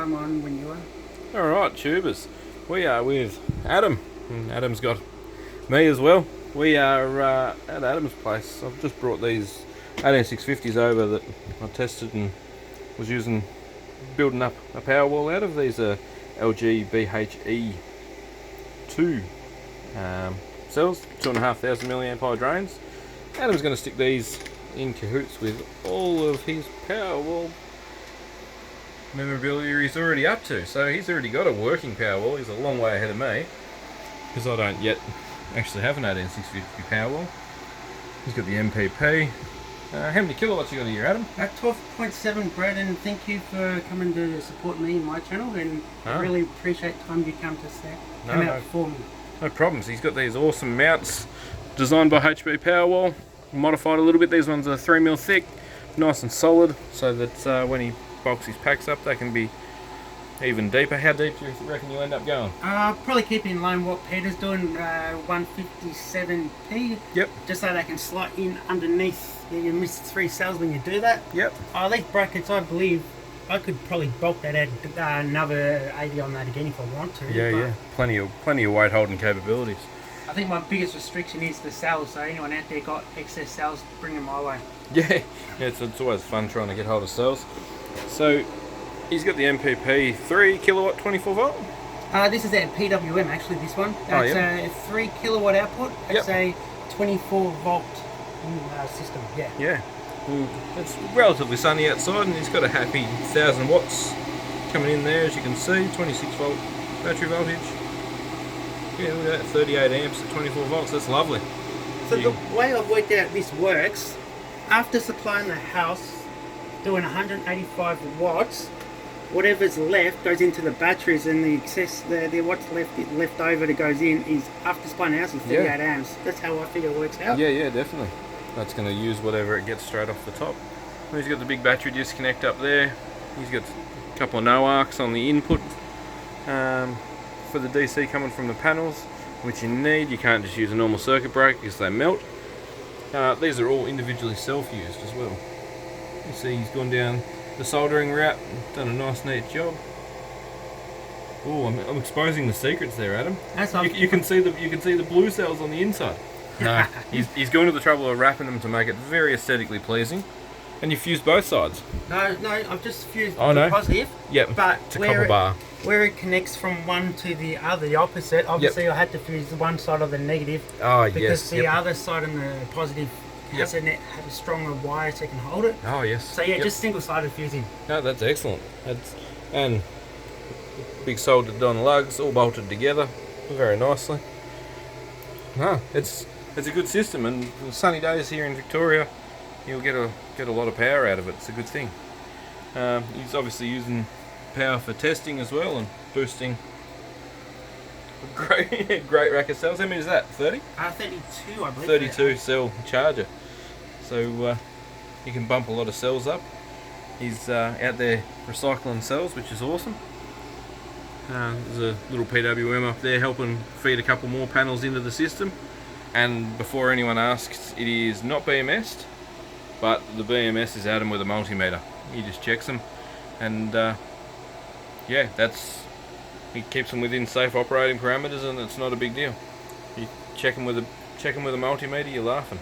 I'm on when you are. Alright, tubers. We are with Adam. And Adam's got me as well. We are at Adam's place. I've just brought these 18650s over that I tested and was using, building up a power wall out of. These are LG BHE2 cells, 2,500 milliamp hour drains. Adam's going to stick these in cahoots with all of his power wall memorabilia he's already up to. So he's already got a working power wall. He's a long way ahead of me because I don't yet actually have an 18650 power wall. He's got the MPP. How many kilowatts you got here, Adam? At 12.7, Brad, and thank you for coming to support me in my channel, and I really appreciate the time you come to come out for me. No problems. He's got these awesome mounts designed by HB Powerwall, modified a little bit. These ones are 3mm thick, nice and solid, so that when he bulks his packs up, they can be even deeper. How deep do you reckon you'll end up going? Probably keep in line what Peter's doing, 157p. Yep. Just so they can slot in underneath. You miss 3 cells when you do that. Yep. These brackets, I believe, I could probably bulk that out another 80 on that again if I want to. Yeah. Plenty of weight holding capabilities. I think my biggest restriction is the cells, so anyone out there got excess cells, bring them my way. Yeah, it's always fun trying to get hold of cells. So he's got the MPP 3 kilowatt 24 volt. This is a PWM actually, this one. That's a 3 kilowatt output. It's a 24 volt system, Yeah. It's relatively sunny outside and he's got a happy 1000 watts coming in there, as you can see. 26 volt battery voltage. Yeah, look at that, 38 amps at 24 volts, that's lovely. So the way I've worked out this works, after supplying the house, doing 185 watts, whatever's left goes into the batteries, and the excess, the what's left over that goes in is, after supplying the house, is 38 amps. That's how I figure it works out. Yeah, definitely. That's going to use whatever it gets straight off the top. And he's got the big battery disconnect up there. He's got a couple of no arcs on the input for the DC coming from the panels, which you need. You can't just use a normal circuit breaker because they melt. These are all individually self-used as well. You see he's gone down the soldering route, done a nice neat job. Oh, I'm exposing the secrets there, Adam. That's you can see the blue cells on the inside. No, he's going to the trouble of wrapping them to make it very aesthetically pleasing. And you fuse both sides. No, I've just fused the positive. Yep, but it's a copper bar. Where it connects from one to the other, the opposite, obviously I had to fuse the one side of the negative. Because the other side and the positive has a stronger wire so it can hold it. Oh, yes. So just single-sided fusing. No, that's excellent. And big soldered on lugs, all bolted together very nicely. No, it's a good system, and sunny days here in Victoria, you'll get a lot of power out of it. It's a good thing. He's obviously using power for testing as well and boosting a great rack of cells. How many is that? 30? 32, I believe. 32 cell charger. So you can bump a lot of cells up. He's out there recycling cells, which is awesome. There's a little PWM up there helping feed a couple more panels into the system. And before anyone asks, it is not BMS'd, but the BMS is Adam with a multimeter. He just checks them, and he keeps them within safe operating parameters, and it's not a big deal. You check them with a multimeter, you're laughing.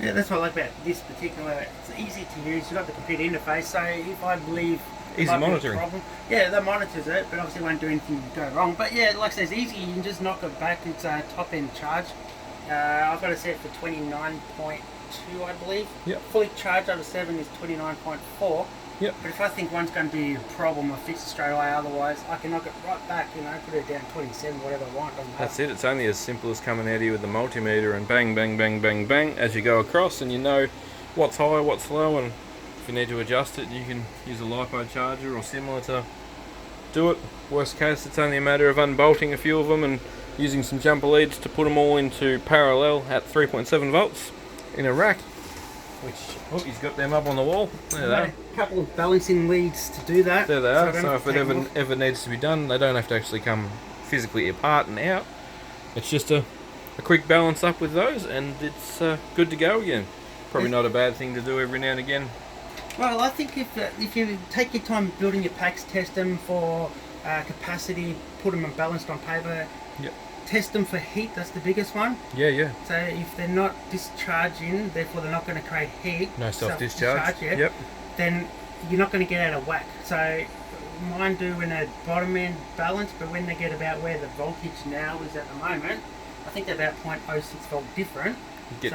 Yeah, that's what I like about this particular. It's easy to use. You've got the computer interface, so if I believe easy monitoring. That monitors it, but obviously won't do anything to go wrong. But yeah, like I said, it's easy. You can just knock it back. It's a top-end charge. I've got it set for 29.2, I believe. Yep. Fully charged out of 7 is 29.4. Yep. But if I think one's going to be a problem, I'll fix it straight away. Otherwise, I can knock it right back, put it down 27, whatever I want. That's it. It's only as simple as coming out here with the multimeter and bang, bang, bang, bang, bang as you go across, and you know what's high, what's low, and if you need to adjust it, you can use a LiPo charger or similar to do it. Worst case, it's only a matter of unbolting a few of them and using some jumper leads to put them all into parallel at 3.7 volts in a rack. Which, he's got them up on the wall. There they are. A couple of balancing leads to do that. There they are. So if it ever needs to be done, they don't have to actually come physically apart and out. It's just a quick balance up with those, and it's good to go again. Probably not a bad thing to do every now and again. Well, I think if you take your time building your packs, test them for capacity, put them balanced on paper, Yep. test them for heat. That's the biggest one. Yeah, yeah. So if they're not discharging, therefore they're not going to create heat. No self-discharge. Yeah, Yep. then you're not going to get out of whack. So mine do when they're bottom end balanced, but when they get about where the voltage now is at the moment, I think they're about 0.06 volt different. You're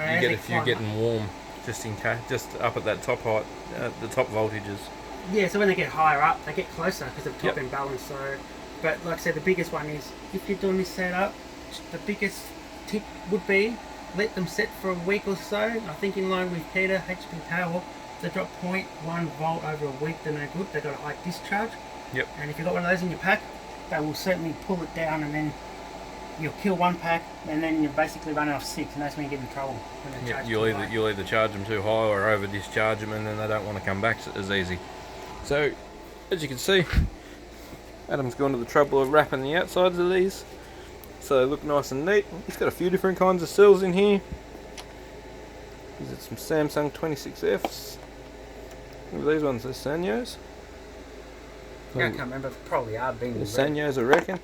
getting warm, just in case, just up at that top height, the top voltages. Yeah, so when they get higher up, they get closer because of top Yep. end balance. So, but like I said, the biggest one is if you're doing this setup, the biggest tip would be let them set for a week or so. I think in line with Peter, HP Power, they drop 0.1 volt over a week, they're no good. They've got a high discharge. Yep. And if you've got one of those in your pack, they will certainly pull it down, and then you'll kill one pack, and then you're basically running off 6, and that's when you get in trouble. When they Yeah, charge you'll too either high. you'll either charge them too high or over discharge them, and then they don't want to come back as easy. So, as you can see, Adam's gone to the trouble of wrapping the outsides of these, so they look nice and neat. He's got a few different kinds of cells in here. He's got some Samsung 26Fs. Look at these ones, they're Sanyos. Yeah, I can't remember. Probably are being They're red. Sanyos, I reckon.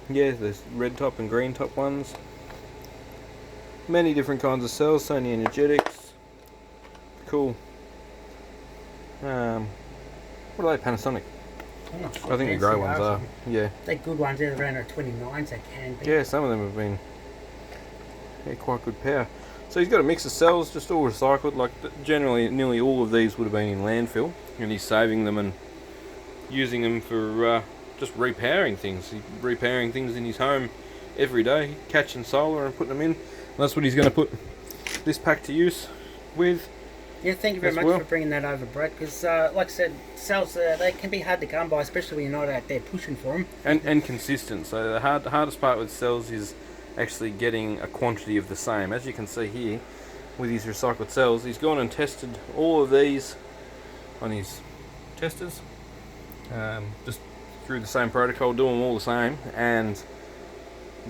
Yeah, there's red top and green top ones. Many different kinds of cells, Sony Energetics. Cool. What are they, Panasonic? I'm not sure. I think the grey ones are. Yeah. They're good ones. They're around 29s. They can be. Yeah, some of them have been quite good power. So he's got a mix of cells, just all recycled. Like generally, nearly all of these would have been in landfill, and he's saving them and using them for just repowering things. He's repowering things in his home every day, catching solar and putting them in. And that's what he's going to put this pack to use with. Yeah, thank you very as much well. for bringing that over, Brett. Because, like I said, cells they can be hard to come by, especially when you're not out there pushing for them. And consistent. So the hardest part with cells is actually getting a quantity of the same. As you can see here, with his recycled cells, he's gone and tested all of these on his testers, just through the same protocol, doing them all the same. And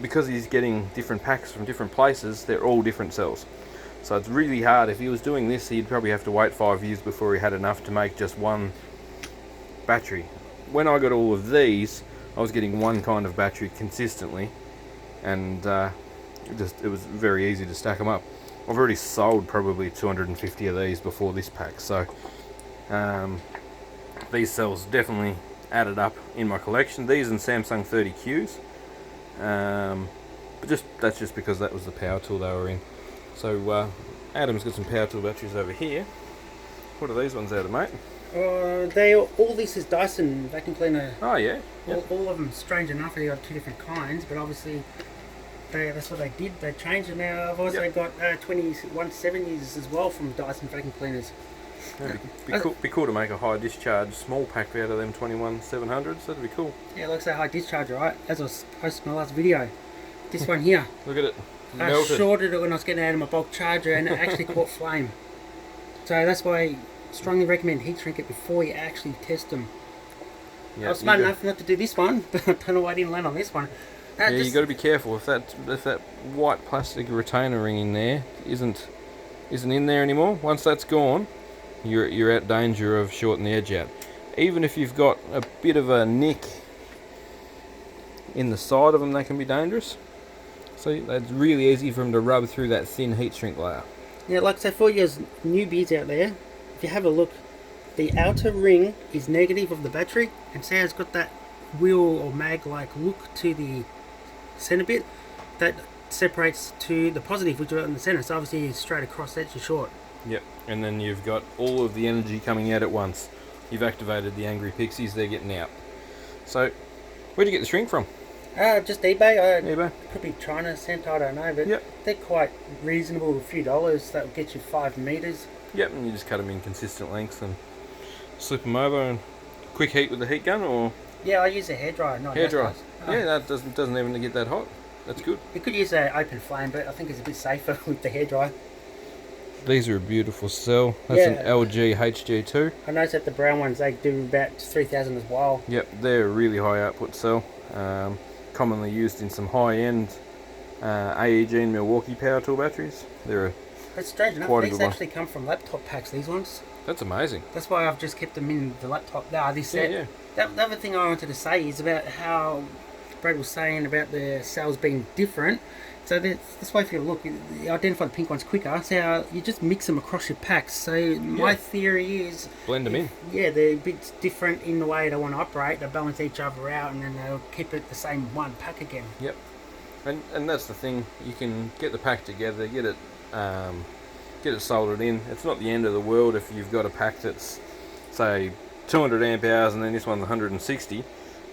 because he's getting different packs from different places, they're all different cells. So it's really hard. If he was doing this, he'd probably have to wait 5 years before he had enough to make just one battery. When I got all of these, I was getting one kind of battery consistently, and it was very easy to stack them up. I've already sold probably 250 of these before this pack, so these cells definitely added up in my collection. These and Samsung 30Qs, but that's just because that was the power tool they were in. So Adam's got some power tool batteries over here. What are these ones out of, mate? All this is Dyson vacuum cleaner. Oh yeah. Yep. All of them, strange enough, they got two different kinds, but obviously that's what they did. They changed it now. I've also got 2170s as well from Dyson vacuum cleaners. Yeah, be cool to make a high discharge small pack out of them 21700s. That'd be cool. Yeah, it looks like high discharge, right? As I was posting my last video. This one here. Look at it. I Melted. shorted it when I was getting out of my bulk charger, and it actually caught flame. So that's why I strongly recommend heat shrink it before you actually test them. Yeah, I was smart enough not to do this one, but I don't know why I didn't land on this one. You got to be careful if that white plastic retainer ring in there isn't in there anymore. Once that's gone, you're at danger of shorting the edge out. Even if you've got a bit of a nick in the side of them, they can be dangerous. So it's really easy for them to rub through that thin heat shrink layer. Yeah, like I say, for you newbies out there, if you have a look, the outer ring is negative of the battery, and see how it's got that wheel or mag-like look to the center bit. That separates to the positive, which is in the center. So obviously, straight across, that's your short. Yep, and then you've got all of the energy coming out at once. You've activated the angry pixies, they're getting out. So, where'd you get the shrink from? Just eBay. eBay? Could be China sent, I don't know, but Yep. they're quite reasonable, a few dollars. That'll get you 5 meters. Yep, and you just cut them in consistent lengths and slip them over and quick heat with the heat gun, or Yeah, I use a hairdryer, not hairdryer. Oh. Yeah, that doesn't even get that hot. That's good. You could use an open flame, but I think it's a bit safer with the hairdryer. These are a beautiful cell. That's Yeah. an LG HG2. I noticed that the brown ones, they do about 3,000 as well. Yep, they're a really high output cell. Commonly used in some high-end AEG and Milwaukee power tool batteries. They're It's strange enough, quite a these good one. actually come from laptop packs, these ones. That's amazing. That's why I've just kept them in the laptop. This set. Yeah. The other thing I wanted to say is about how Brad was saying about the cells being different. So that's why if you look, you identify the pink ones quicker. So you just mix them across your packs. So my theory is blend them in. Yeah, they're a bit different in the way they want to operate. They balance each other out, and then they'll keep it the same one pack again. Yep. And that's the thing. You can get the pack together, get it soldered in. It's not the end of the world if you've got a pack that's, say, 200 amp hours, and then this one's 160.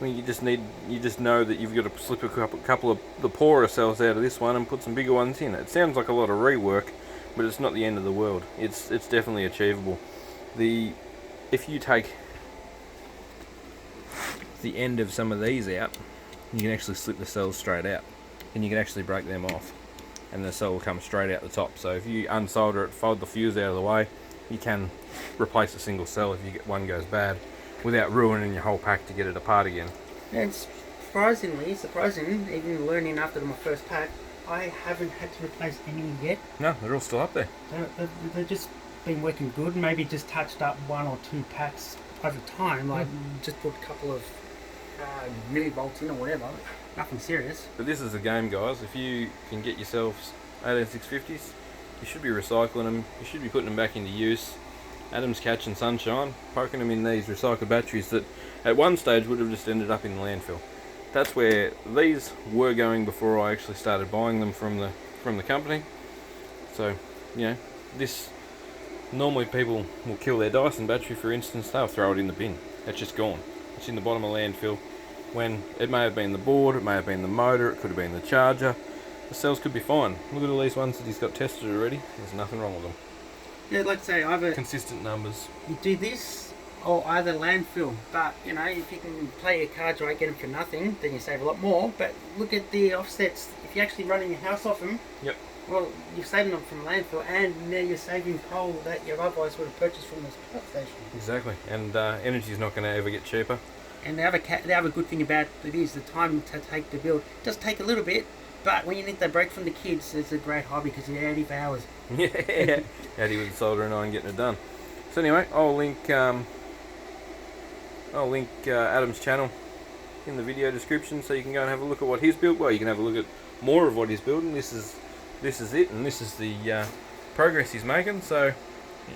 I mean, you just know that you've got to slip a couple of the poorer cells out of this one and put some bigger ones in. It sounds like a lot of rework, but it's not the end of the world. It's definitely achievable. If you take the end of some of these out, you can actually slip the cells straight out, and you can actually break them off, and the cell will come straight out the top. So if you unsolder it, fold the fuse out of the way, you can replace a single cell if one goes bad, without ruining your whole pack to get it apart again. And surprising, even learning after my first pack, I haven't had to replace any yet. No, they're all still up there. They've just been working good, maybe just touched up 1 or 2 packs over time, like just put a couple of millivolts in or whatever, nothing serious. But this is the game, guys. If you can get yourselves 18650s, you should be recycling them, you should be putting them back into use. Adam's catching sunshine, poking them in these recycled batteries that at one stage would have just ended up in the landfill. That's where these were going before I actually started buying them from the company. So, this normally people will kill their Dyson battery, for instance, they'll throw it in the bin. It's just gone. It's in the bottom of the landfill, when it may have been the board, it may have been the motor, it could have been the charger. The cells could be fine. Look at all these ones that he's got tested already. There's nothing wrong with them. Yeah, like I say, either consistent numbers. You do this or either landfill. But if you can play your cards right, get them for nothing, then you save a lot more. But look at the offsets. If you're actually running your house off them, well, you're saving them from landfill, and now you're saving coal that you otherwise would have purchased from this power station. Exactly, and energy is not going to ever get cheaper. And the other good thing about it is the time to take the build. It does take a little bit, but when you need that break from the kids, it's a great hobby because you're out for hours. Yeah, Addy with the soldering iron getting it done. So anyway, I'll link Adam's channel in the video description, so you can go and have a look at what he's built. Well, you can have a look at more of what he's building. This is it, and this is the progress he's making. So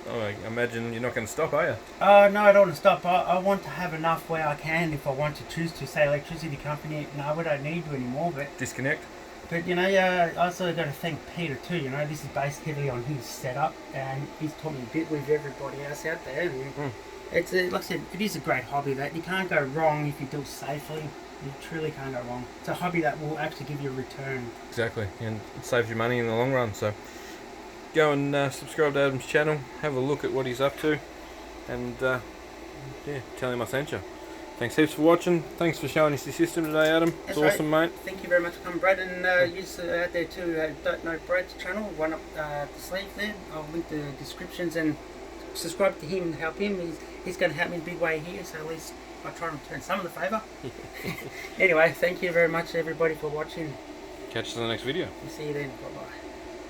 I imagine you're not going to stop, are you? No, I don't want to stop. I want to have enough where I can, if I want to choose to, say electricity company. No, we don't need to anymore, but disconnect. But I also got to thank Peter too. This is based heavily on his setup, and he's taught me a bit with everybody else out there. And it's like I said, it is a great hobby that you can't go wrong if you do it safely. You truly can't go wrong. It's a hobby that will actually give you a return. Exactly, and it saves you money in the long run. So go and subscribe to Adam's channel, have a look at what he's up to, and tell him I sent you. Thanks heaps for watching. Thanks for showing us your system today, Adam. It's awesome, mate. Thank you very much for coming, Brad. And you out there too, don't know Brad's channel, one up the sleeve there. I'll link the descriptions, and subscribe to him and help him. He's going to help me in a big way here, so at least I try and return some of the favour. Anyway, thank you very much, everybody, for watching. Catch us in the next video. We'll see you then. Bye-bye.